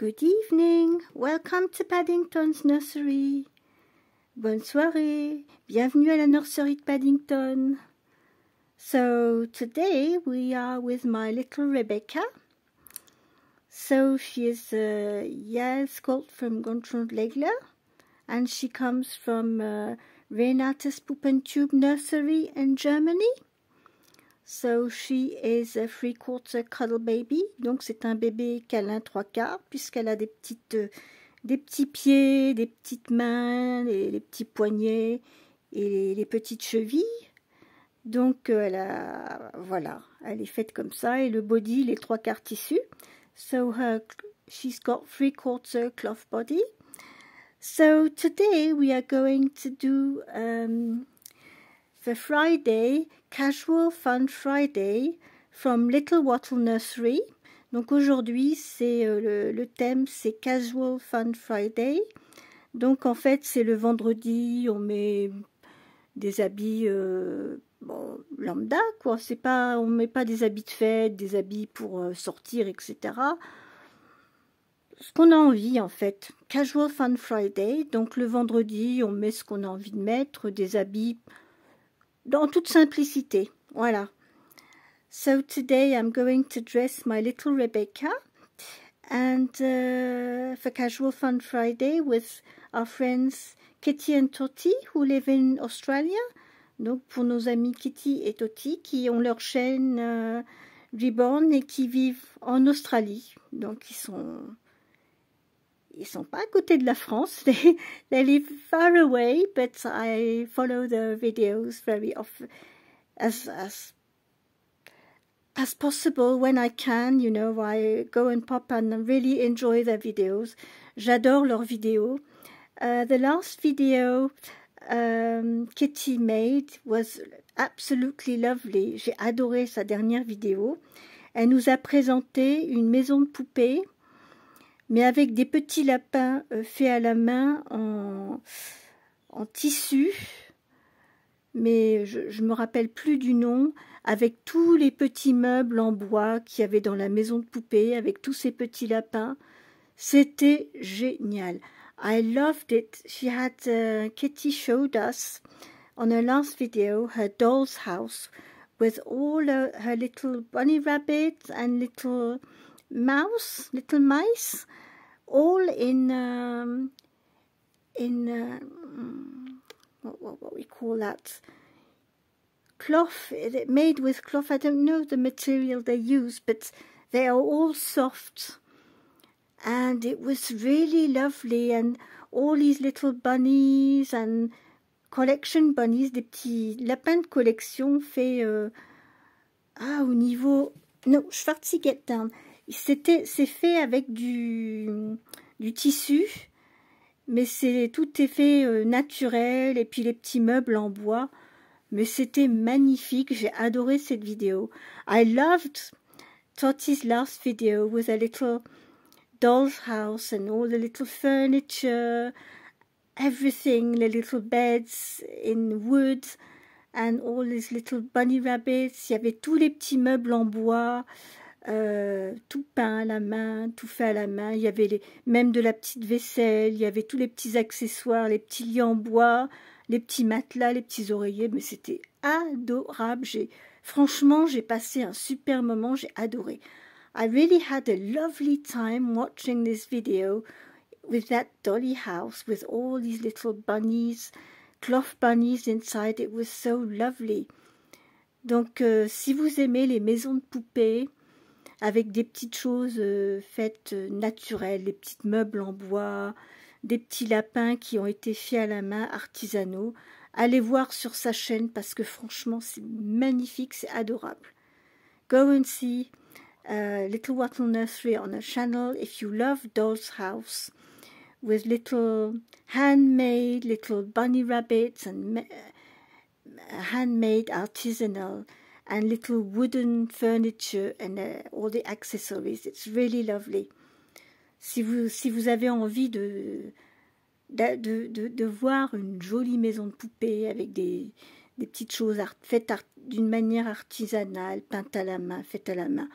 Good evening, welcome to Paddington's Nursery. Bonne soirée, bienvenue à la nurserie de Paddington. So today we are with my little Rebecca. So she is a Jahreskalt from Grundschule and she comes from Renate's Puppentube Nursery in Germany. So she is a 3/4 cuddle baby, donc c'est un bébé câlin 3/4 puisqu'elle a des petits pieds, des petites mains, les petits poignets et les petites chevilles. Donc voilà, elle est faite comme ça et le body, les 3/4 tissu. So she's got 3/4 cloth body. So today we are going to do the Friday, Casual Fun Friday from Little Wattle Nursery. Donc aujourd'hui, c'est le thème, c'est Casual Fun Friday. Donc en fait, c'est le vendredi, on met des habits lambda, quoi. C'est pas, on met pas des habits de fête, des habits pour sortir, etc. Ce qu'on a envie en fait. Casual Fun Friday. Donc le vendredi, on met ce qu'on a envie de mettre, des habits dans toute simplicité, voilà. So today I'm going to dress my little Rebecca and for Casual Fun Friday with our friends Kitty and Toti who live in Australia. Donc pour nos amis Kitty et Toti qui ont leur chaîne Reborn et qui vivent en Australie. Donc ils sont pas à côté de la France. They live far away, but I follow the videos very often, as possible when I can. You know, I go and pop and really enjoy their videos. J'adore leurs vidéos. The last video Kitty made was absolutely lovely. J'ai adoré sa dernière vidéo. Elle nous a présenté une maison de poupée, mais avec des petits lapins faits à la main en tissu, mais je me rappelle plus du nom, avec tous les petits meubles en bois qu'il y avait dans la maison de poupée, avec tous ces petits lapins. C'était génial. I loved it. She had, Kitty showed us on her last video her doll's house with all her little bunny rabbits and little mice, all in what we call that, cloth, made with cloth. I don't know the material they use, but they are all soft, and it was really lovely. And all these little bunnies and collection bunnies, des petits lapins de collection faits au niveau, no, Schwarziget down. C'est fait avec du tissu, mais tout est fait naturel, et puis les petits meubles en bois, mais c'était magnifique. J'ai adoré cette vidéo. I loved Toti's last video with a little doll's house and all the little furniture, everything, the little beds in wood and all these little bunny rabbits. Il y avait tous les petits meubles en bois, tout peint à la main, tout fait à la main. Il y avait même de la petite vaisselle, il y avait tous les petits accessoires, les petits lits en bois, les petits matelas, les petits oreillers, mais c'était adorable. Franchement, j'ai passé un super moment, j'ai adoré. I really had a lovely time watching this video with that dolly house with all these little bunnies, cloth bunnies inside. It was so lovely. Donc, si vous aimez les maisons de poupées, avec des petites choses faites naturelles, des petits meubles en bois, des petits lapins qui ont été faits à la main, artisanaux. Allez voir sur sa chaîne parce que franchement c'est magnifique, c'est adorable. Go and see Little Wattle Nursery on her channel if you love Doll's House with little handmade little bunny rabbits and handmade artisanal and little wooden furniture and all the accessories. It's really lovely. Si vous avez envie de voir une jolie maison de poupée avec des petites choses faites d'une manière artisanale, peintes à la main, faites à la main,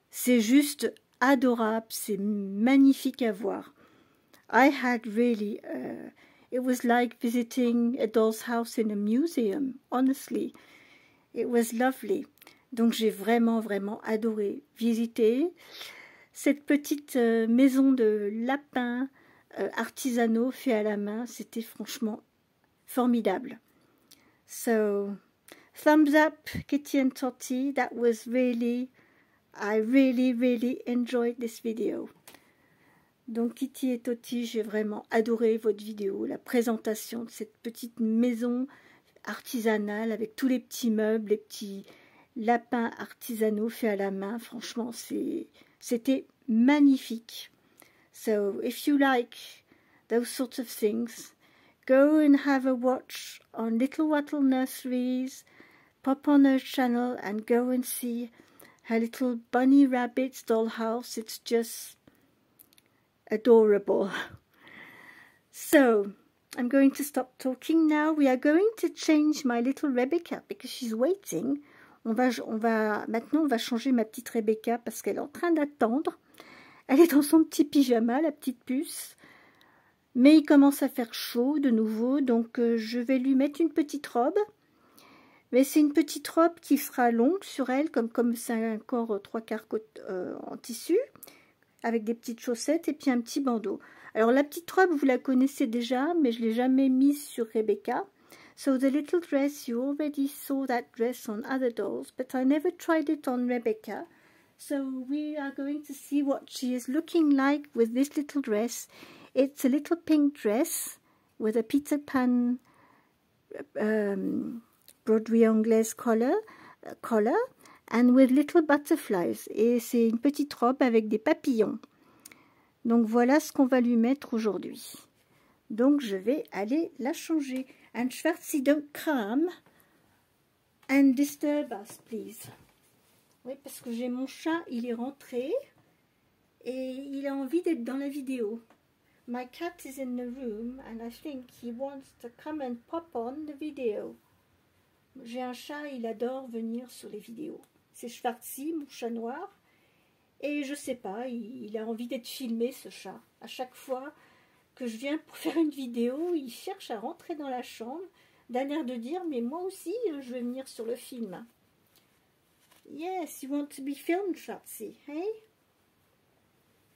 c'est juste adorable, c'est magnifique à voir. I had really, it was like visiting a doll's house in a museum, honestly. It was lovely. Donc j'ai vraiment, vraiment adoré visiter cette petite maison de lapins artisanaux faits à la main. C'était franchement formidable. So, thumbs up, Kitty and Totty. That was really, I really enjoyed this video. Donc Kitty et Totty, j'ai vraiment adoré votre vidéo, la présentation de cette petite maison artisanale avec tous les petits meubles, les petits lapins artisanaux faits à la main. Franchement, c'était magnifique. So, if you like those sorts of things, go and have a watch on Little Wattle Nurseries, pop on her channel and go and see her little bunny rabbit's dollhouse. It's just adorable. So, I'm going to stop talking now. We are going to change my little Rebecca because she's waiting. Maintenant, on va changer ma petite Rebecca parce qu'elle est en train d'attendre. Elle est dans son petit pyjama, la petite puce. Mais il commence à faire chaud de nouveau, donc je vais lui mettre une petite robe. Mais c'est une petite robe qui sera longue sur elle, comme c'est un corps 3/4 en tissu, avec des petites chaussettes et puis un petit bandeau. Alors la petite robe, vous la connaissez déjà, mais je ne l'ai jamais mise sur Rebecca. So the little dress, you already saw that dress on other dolls, but I never tried it on Rebecca. So we are going to see what she is looking like with this little dress. It's a little pink dress with a Peter Pan broderie anglaise collar and with little butterflies. Et c'est une petite robe avec des papillons. Donc voilà ce qu'on va lui mettre aujourd'hui. Donc je vais aller la changer. And Schwarzi, don't come and disturb us, please. Oui, parce que j'ai mon chat, il est rentré et il a envie d'être dans la vidéo. My cat is in the room and I think he wants to come and pop on the video. J'ai un chat, il adore venir sur les vidéos. C'est Schwarzi, mon chat noir. Et je sais pas, il a envie d'être filmé, ce chat. À chaque fois que je viens pour faire une vidéo, il cherche à rentrer dans la chambre d'un air de dire, mais moi aussi, je vais venir sur le film. Yes, you want to be filmed, Schwarzi, hey?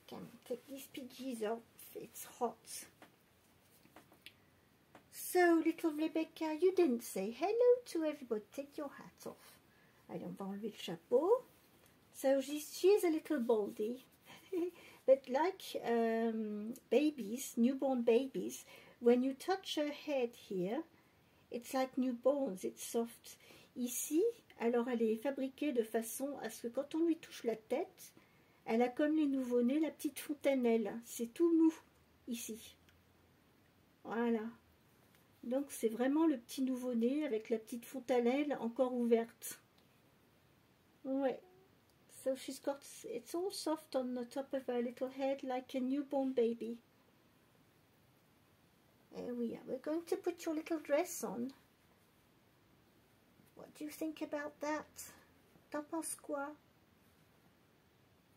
Come, take these PGs off, it's hot. So, little Rebecca, you didn't say hello to everybody. Take your hat off. Allez, on va enlever le chapeau. So, she is a little baldy. But like babies, newborn babies, when you touch her head here, it's like newborns, it's soft. Ici, alors elle est fabriquée de façon à ce que quand on lui touche la tête, elle a comme les nouveau-nés la petite fontanelle. C'est tout mou, ici. Voilà. Donc c'est vraiment le petit nouveau-né avec la petite fontanelle encore ouverte. Ouais. So she's got, it's all soft on the top of her little head like a newborn baby. There we are. We're going to put your little dress on. What do you think about that? T'en penses quoi?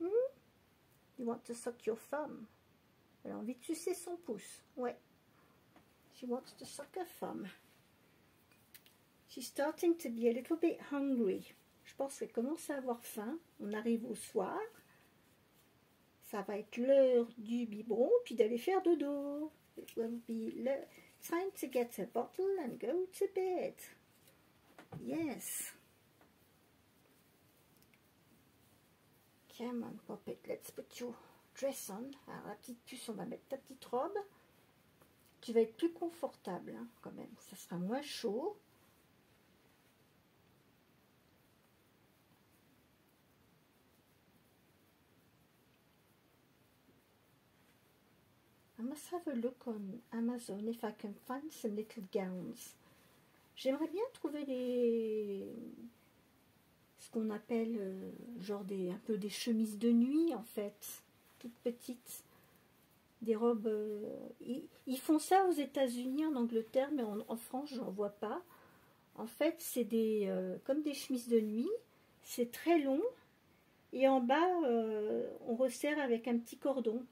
Hmm? You want to suck your thumb? Elle a envie de sucer son pouce. Ouais. She wants to suck her thumb. She's starting to be a little bit hungry. Je pense qu'elle commence à avoir faim. On arrive au soir. Ça va être l'heure du biberon, puis d'aller faire dodo. It will be time to get a bottle and go to bed. Yes. Come on, Poppet, let's put your dress on. Alors, la petite puce, on va mettre ta petite robe. Tu vas être plus confortable, hein, quand même. Ça sera moins chaud. I must have a look on Amazon if I can find some little gowns. J'aimerais bien trouver ce qu'on appelle genre un peu des chemises de nuit en fait, toutes petites, des robes. Ils font ça aux États-Unis, en Angleterre, mais en France j'en vois pas. En fait, c'est comme des chemises de nuit. C'est très long Et en bas, on resserre avec un petit cordon.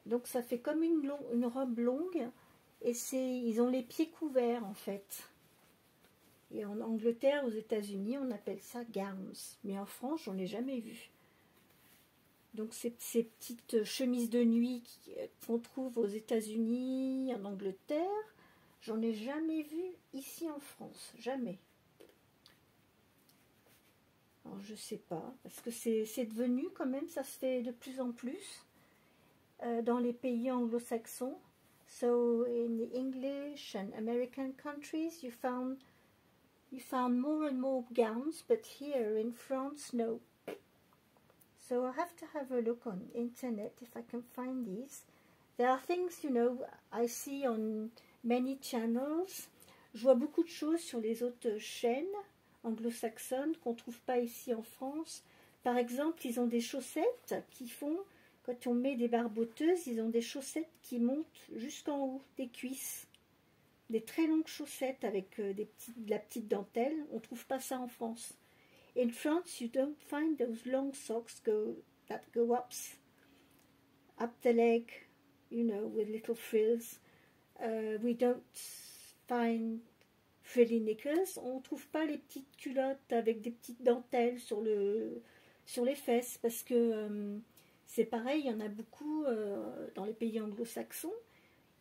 Donc ça fait comme une robe longue. Et ils ont les pieds couverts en fait. Et en Angleterre, aux États-Unis, on appelle ça gowns. Mais en France, j'en ai jamais vu. Donc ces petites chemises de nuit qu'on trouve aux États-Unis, en Angleterre, j'en ai jamais vu ici en France. Jamais. Alors je sais pas, parce que c'est devenu quand même, ça se fait de plus en plus dans les pays anglo-saxons. So in the English and American countries, you found more and more gowns, but here in France, no. So I have to have a look on internet if I can find these. There are things, you know, I see on many channels. Je vois beaucoup de choses sur les autres chaînes anglo-saxonnes qu'on ne trouve pas ici en France. Par exemple, ils ont des chaussettes qui font, quand on met des barboteuses, ils ont des chaussettes qui montent jusqu'en haut des cuisses. Des très longues chaussettes avec de la petite dentelle. On ne trouve pas ça en France. In France, you don't find those long socks that go up the leg, you know, with little frills. We don't find frilly knickers. On ne trouve pas les petites culottes avec des petites dentelles sur les fesses parce que c'est pareil, il y en a beaucoup dans les pays anglo-saxons.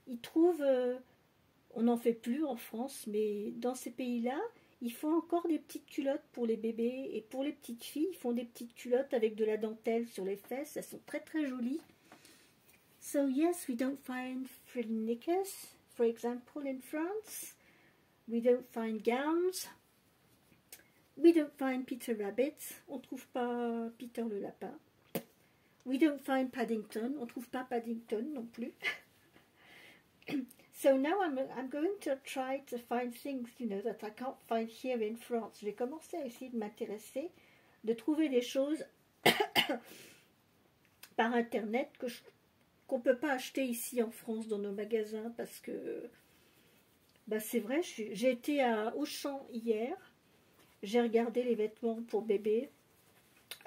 Ils trouvent, on n'en fait plus en France, mais dans ces pays-là, ils font encore des petites culottes pour les bébés et pour les petites filles, ils font des petites culottes avec de la dentelle sur les fesses. Elles sont très très jolies. So yes, we don't find frilly knickers, for example, in France. We don't find gowns. We don't find Peter Rabbit. On ne trouve pas Peter le lapin. We don't find Paddington. On ne trouve pas Paddington non plus. So now I'm going to try to find things, you know, that I can't find here in France. Je vais commencer à essayer de m'intéresser, de trouver des choses par Internet qu'on ne peut pas acheter ici en France dans nos magasins parce que bah c'est vrai, j'ai été à Auchan hier, j'ai regardé les vêtements pour bébé,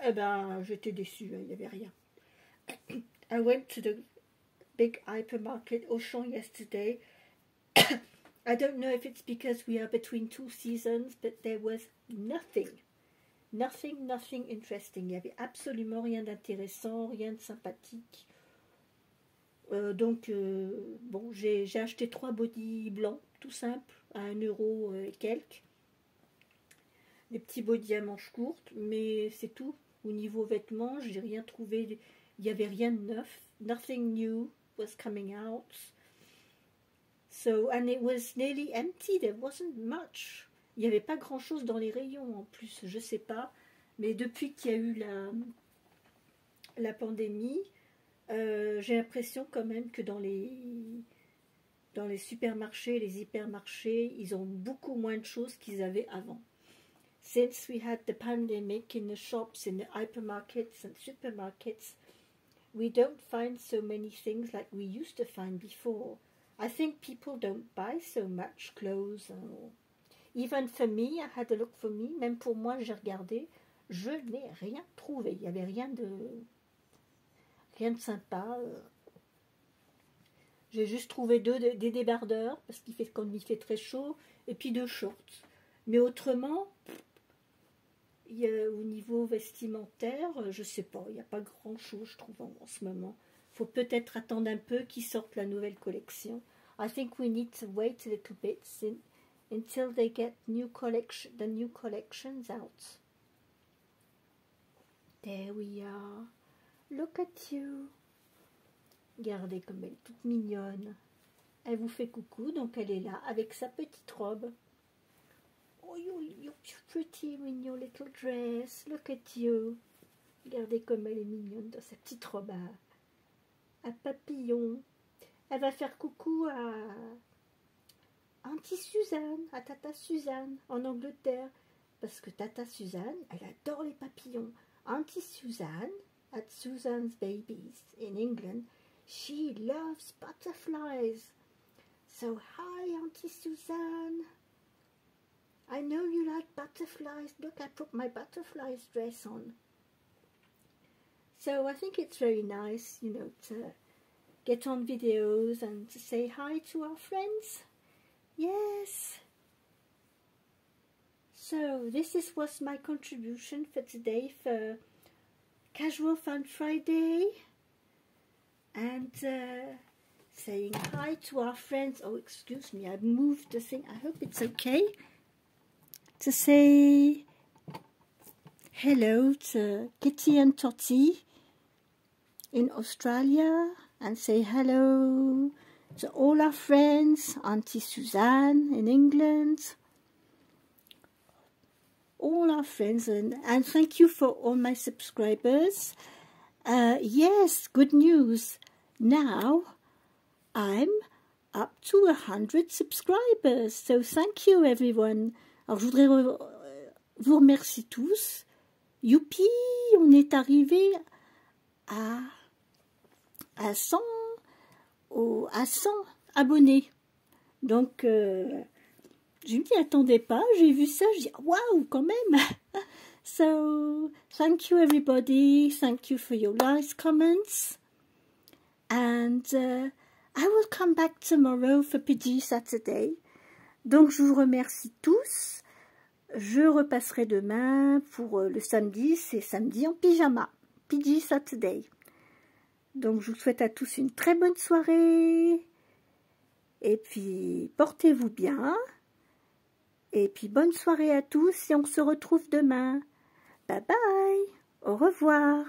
et ben j'étais déçue, il n'y avait rien. I went to the big hypermarket Auchan yesterday. I don't know if it's because we are between two seasons, but there was nothing interesting. Il n'y avait absolument rien d'intéressant, rien de sympathique. Donc, bon, j'ai acheté 3 bodys blancs, tout simple, à 1 euro et quelques. Des petits bodys à manches courtes, mais c'est tout. Au niveau vêtements, j'ai rien trouvé. Il n'y avait rien de neuf. Nothing new was coming out. So, and it was nearly empty. There wasn't much. Il n'y avait pas grand-chose dans les rayons en plus. Je sais pas. Mais depuis qu'il y a eu la pandémie, j'ai l'impression quand même que dans les supermarchés, les hypermarchés, ils ont beaucoup moins de choses qu'ils avaient avant. Since we had the pandemic in the shops, in the hypermarkets and supermarkets, we don't find so many things like we used to find before. I think people don't buy so much clothes. Even for me, I had a look for me. Même pour moi, j'ai regardé. Je n'ai rien trouvé. Il n'y avait rien de sympa. J'ai juste trouvé des débardeurs parce qu'il fait quand il fait très chaud et puis 2 shorts. Mais autrement, au niveau vestimentaire, je sais pas, il n'y a pas grand chose je trouve en ce moment. Faut peut-être attendre un peu qu'ils sortent la nouvelle collection. I think we need to wait a little bit until they get the new collections out. There we are. Look at you. Regardez comme elle est toute mignonne. Elle vous fait coucou, donc elle est là avec sa petite robe. Oh, you're pretty in your little dress. Look at you. Regardez comme elle est mignonne dans sa petite robe à papillon. Elle va faire coucou à Auntie Suzanne, à Tata Suzanne en Angleterre. Parce que Tata Suzanne, elle adore les papillons. Auntie Suzanne, at Suzanne's Babies in England, she loves butterflies. So, hi, Auntie Suzanne. I know you like butterflies. Look, I put my butterflies dress on. So I think it's very nice, you know, to get on videos and to say hi to our friends. Yes. So this was my contribution for today for Casual Fun Friday, and saying hi to our friends. Oh, excuse me, I moved the thing. I hope it's okay to say hello to Kitty and Totty in Australia, and say hello to all our friends, Auntie Suzanne in England, all our friends, and thank you for all my subscribers. Yes, good news. Now I'm up to 100 subscribers. So thank you everyone. Alors je voudrais vous remercier tous. Youpi, on est arrivé à 100 abonnés. Donc je ne m'y attendais pas, j'ai vu ça, je dis waouh quand même. So thank you everybody, thank you for your likes, comments, and I will come back tomorrow for PG Saturday. Donc je vous remercie tous. Je repasserai demain pour le samedi, c'est samedi en pyjama, PG Saturday. Donc je vous souhaite à tous une très bonne soirée, et puis portez-vous bien, et puis bonne soirée à tous, et on se retrouve demain. Bye bye, au revoir.